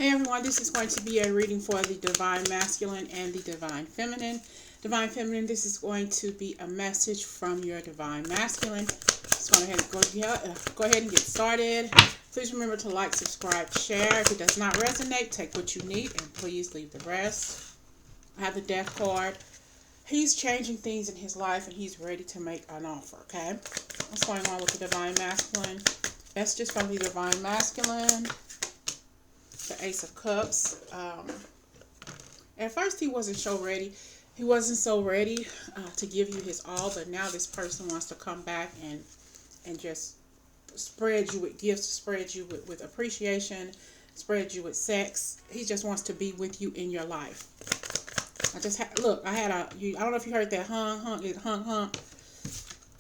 Hey everyone, this is going to be a reading for the Divine Masculine and the Divine Feminine. Divine Feminine, this is going to be a message from your Divine Masculine. Just go ahead and get started. Please remember to like, subscribe, share. If it does not resonate, take what you need and please leave the rest. I have the Death card. He's changing things in his life and he's ready to make an offer, okay? What's going on with the Divine Masculine? Messages from the Divine Masculine. The Ace of Cups. At first he wasn't so ready. He wasn't so ready to give you his all, but now this person wants to come back and just spread you with gifts, spread you with appreciation, spread you with sex. He just wants to be with you in your life. I don't know if you heard that hung.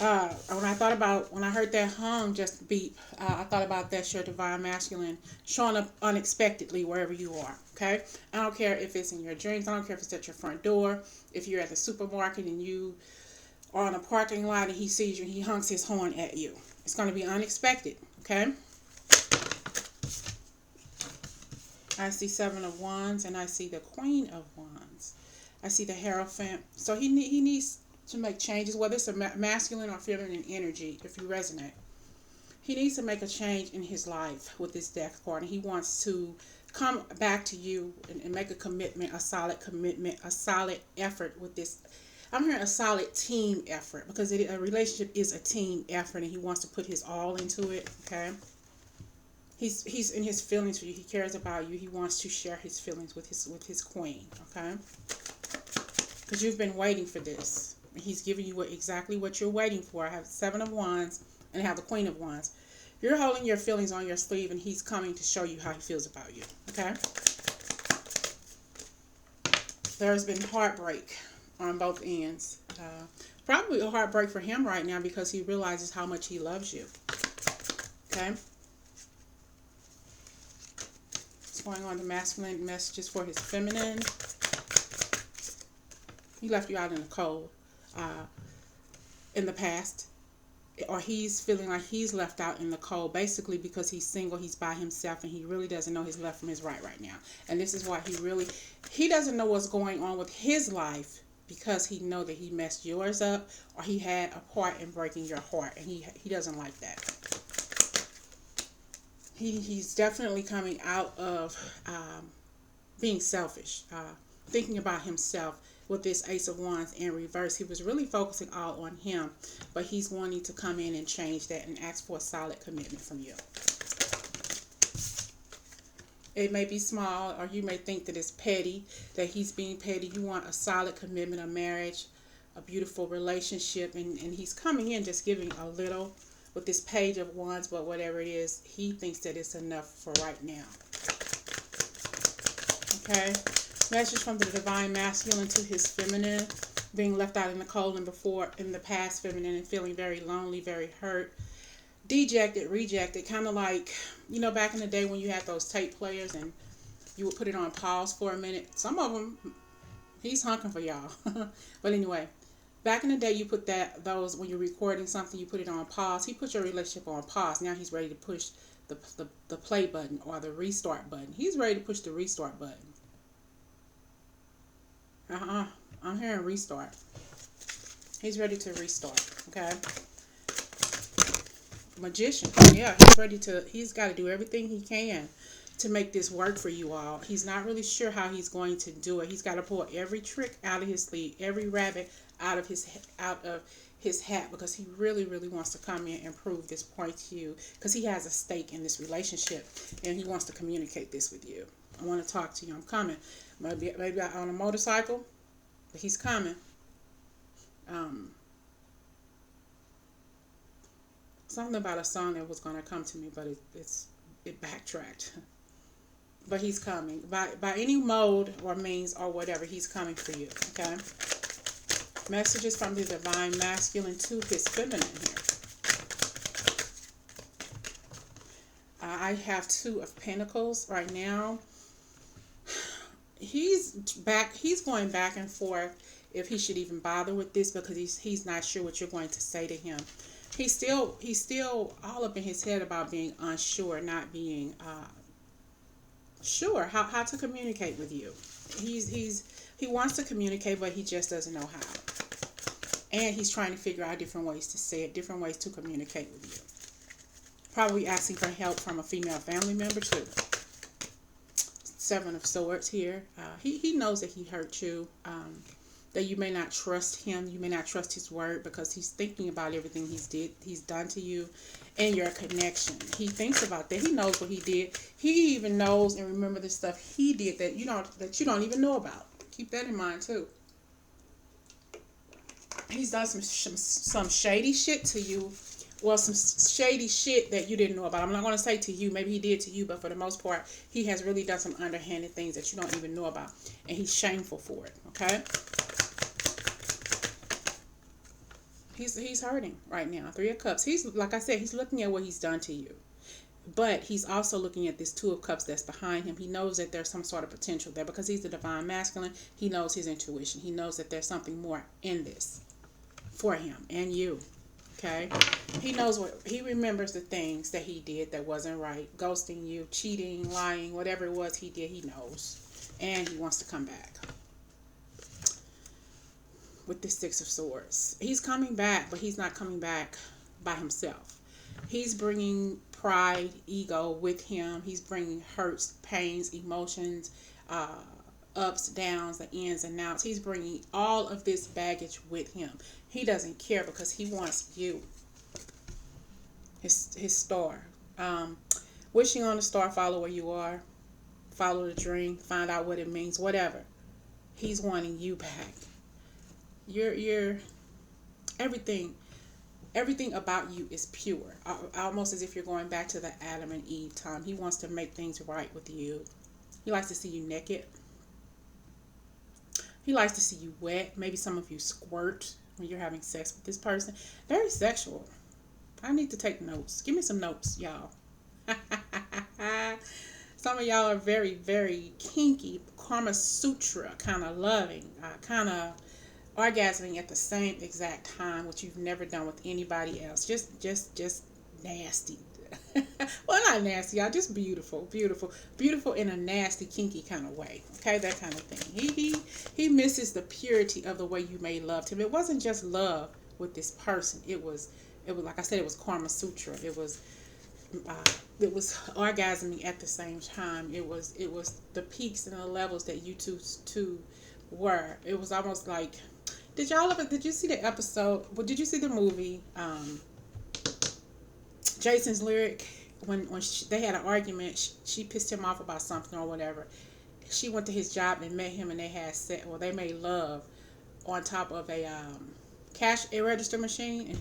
When I heard that hung just beep, I thought about that's your Divine Masculine showing up unexpectedly wherever you are. Okay, I don't care if it's in your dreams. I don't care if it's at your front door. If you're at the supermarket and you are in a parking lot and he sees you and he honks his horn at you, it's going to be unexpected. Okay. I see Seven of Wands and I see the Queen of Wands. I see the Hierophant. So he needs to make changes, whether it's a masculine or feminine energy, if you resonate. He needs to make a change in his life with this Death card, and he wants to come back to you and make a commitment, a solid effort with this. I'm hearing a solid team effort because a relationship is a team effort, and he wants to put his all into it. Okay. He's in his feelings for you. He cares about you. He wants to share his feelings with his queen. Okay. Because you've been waiting for this. He's giving you exactly what you're waiting for. I have Seven of Wands and I have the Queen of Wands. You're holding your feelings on your sleeve and he's coming to show you how he feels about you. Okay? There's been heartbreak on both ends. Probably a heartbreak for him right now because he realizes how much he loves you. Okay? What's going on? The masculine messages for his feminine. He left you out in the cold. In the past, or he's feeling like he's left out in the cold, basically because he's single, he's by himself, and he really doesn't know his left from his right now. And this is why he doesn't know what's going on with his life, because he know that he messed yours up, or he had a part in breaking your heart, and he doesn't like that. He's definitely coming out of being selfish, thinking about himself. With this Ace of Wands in reverse, he was really focusing all on him, but he's wanting to come in and change that and ask for a solid commitment from you. It may be small, or you may think that it's petty, that he's being petty. You want a solid commitment, a marriage, a beautiful relationship, and he's coming in just giving a little with this Page of Wands, but whatever it is, he thinks that it's enough for right now. Okay? Message from the Divine Masculine to his feminine, being left out in the cold and in the past feminine, and feeling very lonely, very hurt, dejected, rejected, kind of like, back in the day when you had those tape players and you would put it on pause for a minute. Some of them, he's honking for y'all. But anyway, back in the day you put those when you're recording something, you put it on pause. He put your relationship on pause. Now he's ready to push the play button or the restart button. He's ready to push the restart button. I'm hearing restart. He's ready to restart. Okay. Magician. Yeah, he's got to do everything he can to make this work for you all. He's not really sure how he's going to do it. He's got to pull every trick out of his sleeve, every rabbit out of his hat, because he really, really wants to come in and prove this point to you, because he has a stake in this relationship and he wants to communicate this with you. I want to talk to you. I'm coming. Maybe on a motorcycle, but he's coming. Something about a song that was going to come to me, but it backtracked. But he's coming. By any mode or means or whatever, he's coming for you. Okay? Messages from the Divine Masculine to his feminine here. I have Two of Pentacles right now. He's going back and forth if he should even bother with this, because he's not sure what you're going to say to him. He's still all up in his head about being unsure, not being Sure, how to communicate with you. He wants to communicate, but he just doesn't know how. And he's trying to figure out different ways to say it, different ways to communicate with you. Probably asking for help from a female family member too. Seven of Swords here. He knows that he hurt you. That you may not trust him. You may not trust his word because he's thinking about everything he's done to you, and your connection. He thinks about that. He knows what he did. He even knows and remember the stuff he did that you don't even know about. Keep that in mind too. He's done some shady shit to you. Well, some shady shit that you didn't know about. I'm not going to say to you. Maybe he did to you, but for the most part, he has really done some underhanded things that you don't even know about. And he's shameful for it, okay? He's hurting right now. Three of Cups. He's, like I said, he's looking at what he's done to you. But he's also looking at this Two of Cups that's behind him. He knows that there's some sort of potential there because he's the divine masculine. He knows his intuition. He knows that there's something more in this for him and you. Okay, he knows he remembers the things that he did that wasn't right, ghosting you, cheating, lying, whatever it was he did, he knows, and he wants to come back. With the Six of Swords, he's coming back, but he's not coming back by himself. He's bringing pride, ego with him. He's bringing hurts, pains, emotions, ups, downs, the ins and outs. He's bringing all of this baggage with him. He doesn't care because he wants you. His star. Wishing on a star, follow where you are. Follow the dream. Find out what it means. Whatever. He's wanting you back. You're everything about you is pure. Almost as if you're going back to the Adam and Eve time. He wants to make things right with you. He likes to see you naked. He likes to see you wet. Maybe some of you squirt when you're having sex with this person. Very sexual. I need to take notes. Give me some notes, y'all. Some of y'all are very, very kinky, Kama Sutra kind of loving, kind of orgasming at the same exact time, which you've never done with anybody else. Just nasty. Well, not nasty, y'all. Just beautiful in a nasty, kinky kind of way. Okay, that kind of thing. He misses the purity of the way you may loved him. It wasn't just love with this person. It was like I said. It was Karma Sutra. It was orgasming at the same time. It was the peaks and the levels that you two were. It was almost like. Did you see the episode? Well, did you see the movie? Jason's Lyric, when they had an argument, she pissed him off about something or whatever. She went to his job and met him, and they had sex. Well, they made love on top of a cash register machine.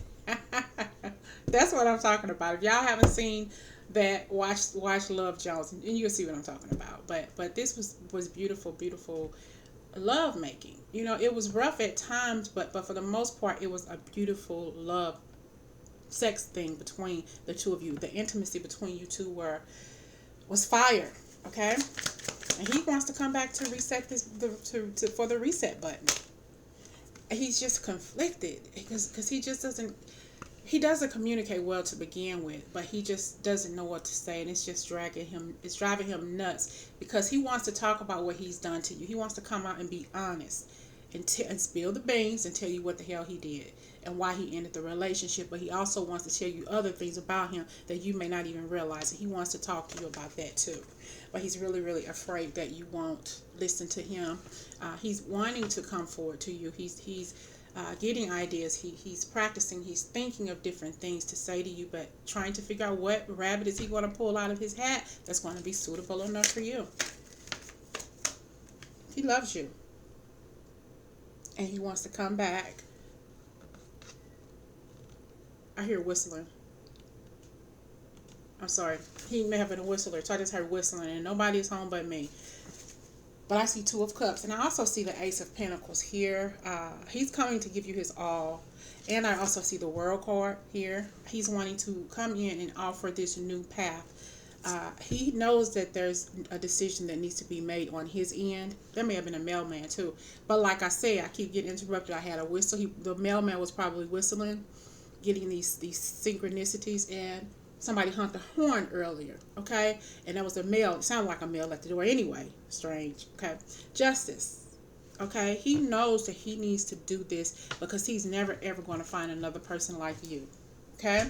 That's what I'm talking about. If y'all haven't seen that, watch Love Jones, and you'll see what I'm talking about. But this was beautiful love making. You know, it was rough at times, but for the most part, it was a beautiful love sex thing between the two of you. The intimacy between you two was fire. Okay, and he wants to come back to reset this for the reset button. He's just conflicted because he doesn't communicate well to begin with, but he just doesn't know what to say, and it's just driving him nuts because he wants to talk about what he's done to you. He wants to come out and be honest and spill the beans and tell you what the hell he did and why he ended the relationship, but he also wants to tell you other things about him that you may not even realize, and he wants to talk to you about that too. But he's really afraid that you won't listen to him. He's wanting to come forward to you. He's getting ideas. He's practicing. He's thinking of different things to say to you, but trying to figure out what rabbit is he going to pull out of his hat that's going to be suitable enough for you. He loves you, and he wants to come back. I hear whistling. I'm sorry. He may have been a whistler, so I just heard whistling, and nobody is home but me. But I see Two of Cups, and I also see the Ace of Pentacles here. He's coming to give you his all. And I also see the World card here. He's wanting to come in and offer this new path. He knows that there's a decision that needs to be made on his end. There may have been a mailman too. But like I say, I keep getting interrupted. I had a whistle. The mailman was probably whistling, getting these synchronicities, and somebody honked a horn earlier, okay? And there was a male, it sounded like a male at the door anyway. Strange, okay? Justice, okay? He knows that he needs to do this because he's never ever going to find another person like you, okay?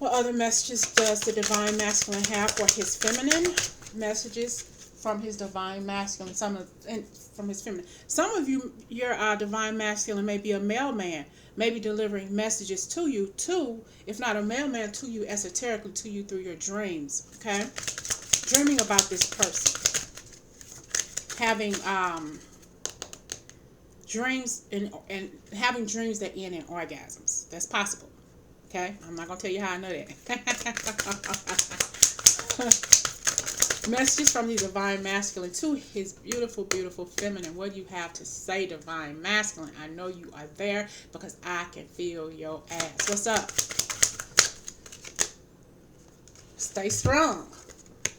What other messages does the divine masculine have for his feminine? Messages from his divine masculine, from his feminine. Some of you, your divine masculine may be a mailman, maybe delivering messages to you too, if not a mailman, to you esoterically, to you through your dreams, okay? Dreaming about this person. Having dreams and having dreams that end in orgasms. That's possible. Okay? I'm not going to tell you how I know that. Messages from the divine masculine to his beautiful, beautiful feminine. What do you have to say, divine masculine? I know you are there because I can feel your ass. What's up? Stay strong.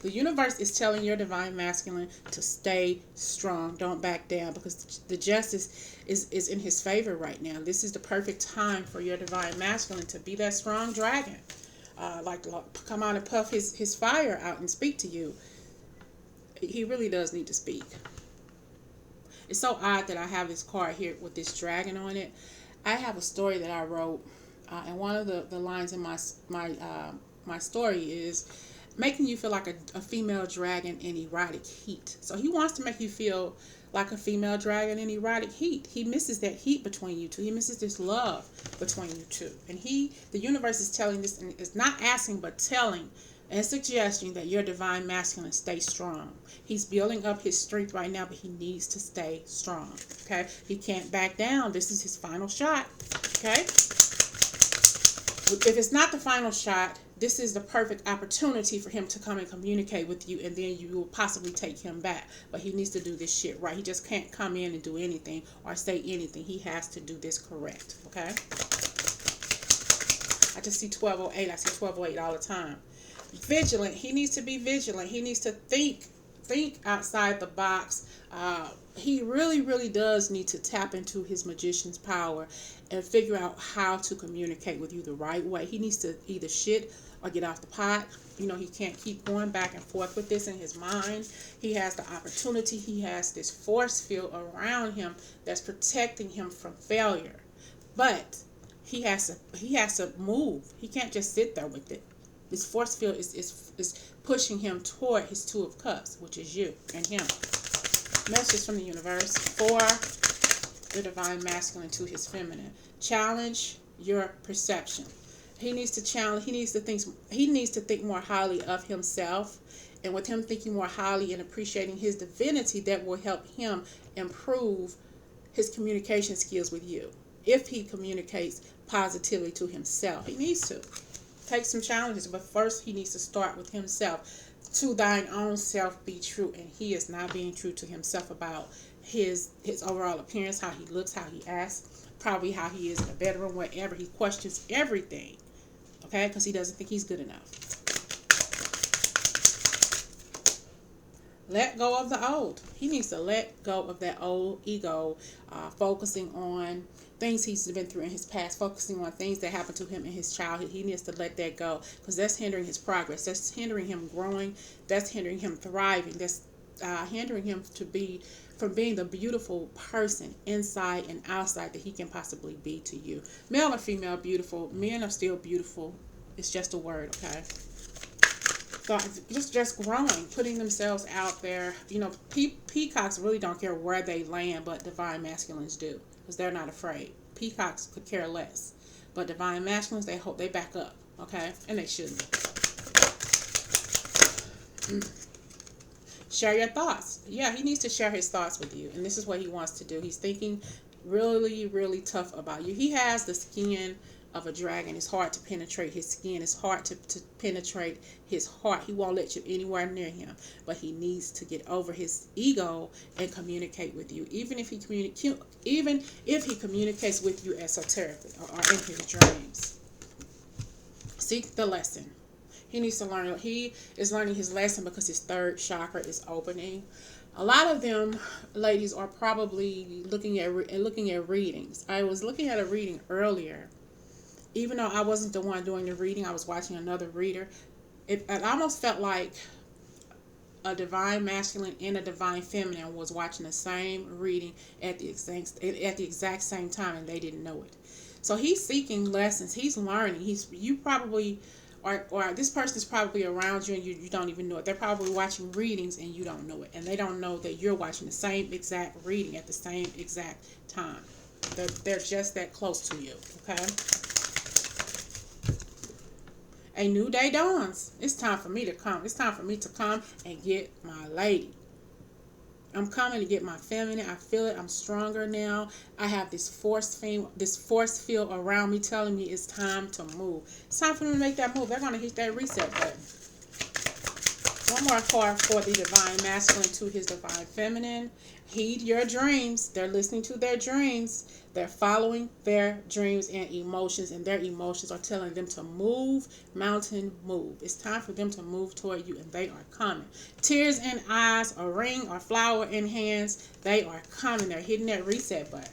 The universe is telling your divine masculine to stay strong. Don't back down because the justice is in his favor right now. This is the perfect time for your divine masculine to be that strong dragon. Like come out and puff his fire out and speak to you. He really does need to speak. It's so odd that I have this card here with this dragon on it. I have a story that I wrote, and one of the lines in my story is making you feel like a female dragon in erotic heat. So he wants to make you feel like a female dragon in erotic heat. He misses that heat between you two. He misses this love between you two. And the universe is telling this, and it's not asking but telling and suggesting that your divine masculine stay strong. He's building up his strength right now, but he needs to stay strong. Okay? He can't back down. This is his final shot. Okay? If it's not the final shot, this is the perfect opportunity for him to come and communicate with you, and then you will possibly take him back. But he needs to do this shit right. He just can't come in and do anything or say anything. He has to do this correct. Okay? I just see 1208. I see 1208 all the time. Vigilant. He needs to be vigilant. He needs to think outside the box. He really, really does need to tap into his magician's power and figure out how to communicate with you the right way. He needs to either shit or get off the pot. You know, he can't keep going back and forth with this in his mind. He has the opportunity. He has this force field around him that's protecting him from failure. But he has to move. He can't just sit there with it. This force field is pushing him toward his Two of Cups, which is you and him. Message from the universe for the divine masculine to his feminine. Challenge your perception. He needs to challenge. He needs to think more highly of himself, and with him thinking more highly and appreciating his divinity, that will help him improve his communication skills with you. If he communicates positively to himself, he needs to take some challenges, but first he needs to start with himself. To thine own self be true, and he is not being true to himself about his overall appearance, how he looks, how he acts, probably how he is in the bedroom, wherever. He questions everything, okay, because he doesn't think he's good enough. Let go of the old. He needs to let go of that old ego, focusing on things he's been through in his past, focusing on things that happened to him in his childhood. He needs to let that go because that's hindering his progress. That's hindering him growing. That's hindering him thriving. That's hindering him from being the beautiful person inside and outside that he can possibly be to you. Male or female, beautiful. Men are still beautiful. It's just a word, okay? So just growing, putting themselves out there. You know, peacocks really don't care where they land, but divine masculines do, because they're not afraid. Peacocks could care less, but divine masculines, they back up, okay, and they shouldn't. Share your thoughts. Yeah, he needs to share his thoughts with you, and this is what he wants to do. He's thinking really, really tough about you. He has the skin of a dragon. It's hard to penetrate his skin. It's hard to penetrate his heart. He won't let you anywhere near him, but he needs to get over his ego and communicate with you, even if he communicates with you esoterically or in his dreams. Seek the lesson. He needs to learn. He is learning his lesson because his third chakra is opening. A lot of them, ladies, are probably looking at readings. I was looking at a reading earlier, even though I wasn't the one doing the reading, I was watching another reader. It almost felt like a divine masculine and a divine feminine was watching the same reading at the exact same time, and they didn't know it. So he's seeking lessons. He's learning. You probably or this person is probably around you and you don't even know it. They're probably watching readings and you don't know it, and they don't know that you're watching the same exact reading at the same exact time. They're just that close to you. Okay. A new day dawns. It's time for me to come. It's time for me to come and get my lady. I'm coming to get my feminine. I feel it. I'm stronger now. I have this force field around me telling me it's time to move. It's time for them to make that move. They're going to hit that reset button. One more card for the divine masculine to his divine feminine. Heed your dreams. They're listening to their dreams. They're following their dreams and emotions, and their emotions are telling them to move, mountain, move. It's time for them to move toward you, and they are coming. Tears in eyes, a ring or flower in hands, they are coming. They're hitting that reset button.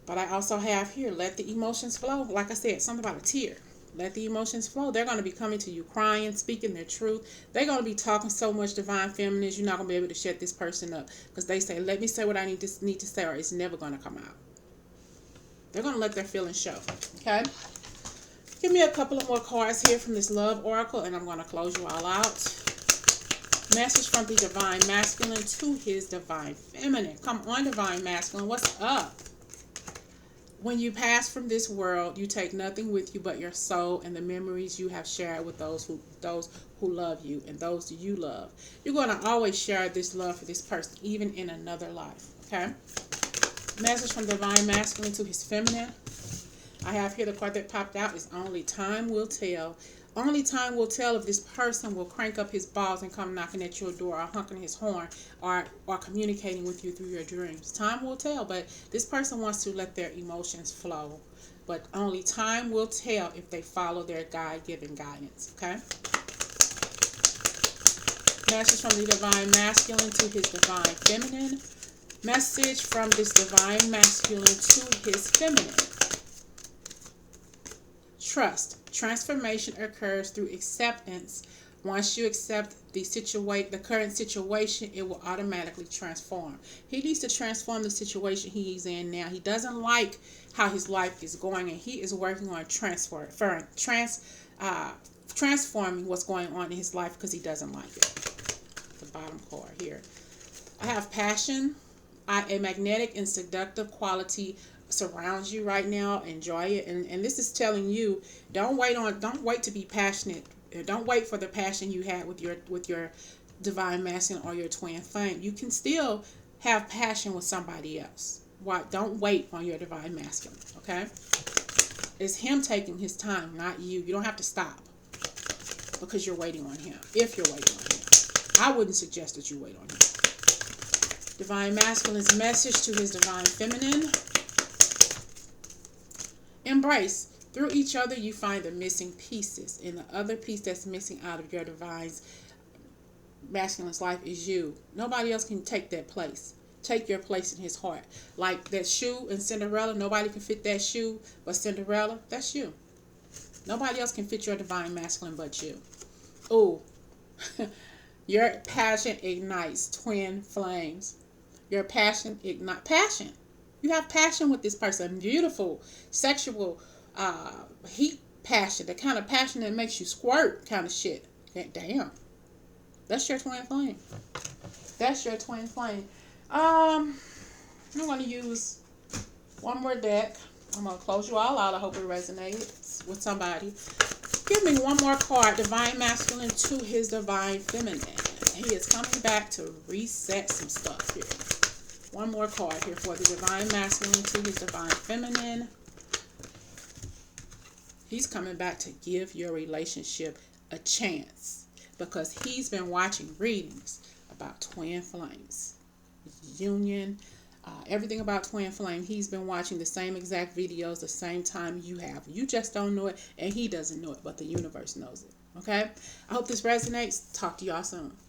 But I also have here, let the emotions flow. Like I said, something about a tear. Let the emotions flow. They're going to be coming to you crying, speaking their truth. They're going to be talking so much divine feminines, you're not going to be able to shut this person up. Because they say, let me say what I need to say, or it's never going to come out. They're going to let their feelings show. Okay? Give me a couple of more cards here from this love oracle, and I'm going to close you all out. Message from the divine masculine to his divine feminine. Come on, divine masculine. What's up? When you pass from this world, you take nothing with you but your soul and the memories you have shared with those who love you and those you love. You're going to always share this love for this person, even in another life. Okay? Message from divine masculine to his feminine. I have here the card that popped out is only time will tell. Only time will tell if this person will crank up his balls and come knocking at your door or honking his horn or communicating with you through your dreams. Time will tell, but this person wants to let their emotions flow. But only time will tell if they follow their God-given guidance. Okay? Message from the divine masculine to his divine feminine. Message from this divine masculine to his feminine. Trust. Transformation occurs through acceptance. Once you accept the current situation, it will automatically transform. He needs to transform the situation he's in now. He doesn't like how his life is going, and he is working on transforming what's going on in his life because he doesn't like it. The bottom card here. I have passion. A magnetic and seductive quality surrounds you right now. Enjoy it, and this is telling you don't wait to be passionate. Don't wait for the passion you had with your divine masculine or your twin flame. You can still have passion with somebody else. Why? Don't wait on your divine masculine. Okay, it's him taking his time, not you. You don't have to stop because you're waiting on him. If you're waiting on him, I wouldn't suggest that you wait on him. Divine masculine's message to his divine feminine. Embrace. Through each other, you find the missing pieces. And the other piece that's missing out of your divine masculine's life is you. Nobody else can take that place. Take your place in his heart. Like that shoe in Cinderella, nobody can fit that shoe but Cinderella. That's you. Nobody else can fit your divine masculine but you. Ooh. Your passion ignites twin flames. Your passion ignites passion. You have passion with this person. Beautiful, sexual, heat passion. The kind of passion that makes you squirt kind of shit. Damn. That's your twin flame. That's your twin flame. I'm going to use one more deck. I'm going to close you all out. I hope it resonates with somebody. Give me one more card. Divine masculine to his divine feminine. He is coming back to reset some stuff here. One more card here for the divine masculine to his divine feminine. He's coming back to give your relationship a chance because he's been watching readings about twin flames, union, everything about twin flame. He's been watching the same exact videos the same time you have. You just don't know it, and he doesn't know it, but the universe knows it. Okay? I hope this resonates. Talk to y'all soon.